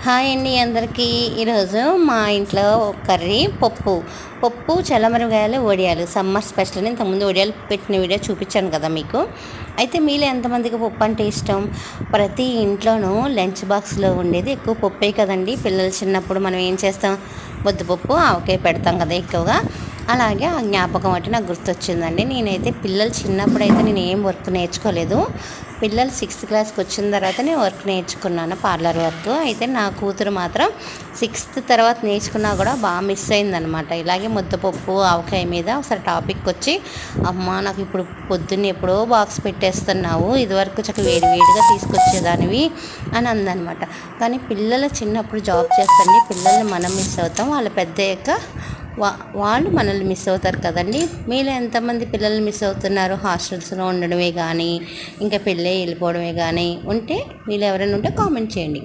Hi అండి అందరికీ. ఈరోజు మా ఇంట్లో కర్రీ పప్పు చల్లమిరపకాయలు వడియాలు సమ్మర్ స్పెషల్. ఇంతకుముందు వడియాలు పెట్టిన వీడియో చూపించాను కదా మీకు. అయితే మీలో ఎంతమందికి పప్పు అంటే ఇష్టం? ప్రతి ఇంట్లోనూ లంచ్ బాక్స్లో ఉండేది ఎక్కువ పప్పే కదండి. పిల్లలు చిన్నప్పుడు మనం ఏం చేస్తాం, ముద్దపప్పు ఆవకాయ పెడతాం కదా ఎక్కువగా. అలాగే ఆ జ్ఞాపకం అంటే నాకు గుర్తొచ్చిందండి. నేనైతే పిల్లలు చిన్నప్పుడు అయితే నేను ఏం వర్క్ నేర్చుకోలేదు. పిల్లలు 6th క్లాస్కి వచ్చిన తర్వాత నేను వర్క్ నేర్చుకున్నాను, పార్లర్ వర్క్. అయితే నా కూతురు మాత్రం 6th తర్వాత నేర్చుకున్నా కూడా బాగా మిస్ అయిందనమాట. ఇలాగే ముద్దపప్పు ఆవకాయ మీద ఒకసారి టాపిక్ వచ్చి, అమ్మ నాకు ఇప్పుడు పొద్దున్న ఎప్పుడో బాక్స్ పెట్టేస్తున్నావు, ఇదివరకు చక్కగా వేడివేడిగా తీసుకొచ్చేదానివి అని అందనమాట. కానీ పిల్లలు చిన్నప్పుడు జాబ్ చేస్తండి, పిల్లల్ని మనం మిస్ అవుతాం. వాళ్ళు పెద్దయ్యాక వాళ్ళు మనల్ని మిస్ అవుతారు కదండి. మీలో ఎంతమంది పిల్లల్ని మిస్ అవుతున్నారు? హాస్టల్స్లో ఉండడమే కానీ, ఇంకా పెళ్ళి వెళ్ళిపోవడమే కానీ ఉంటే, వీళ్ళు ఎవరైనా ఉంటే కామెంట్ చేయండి.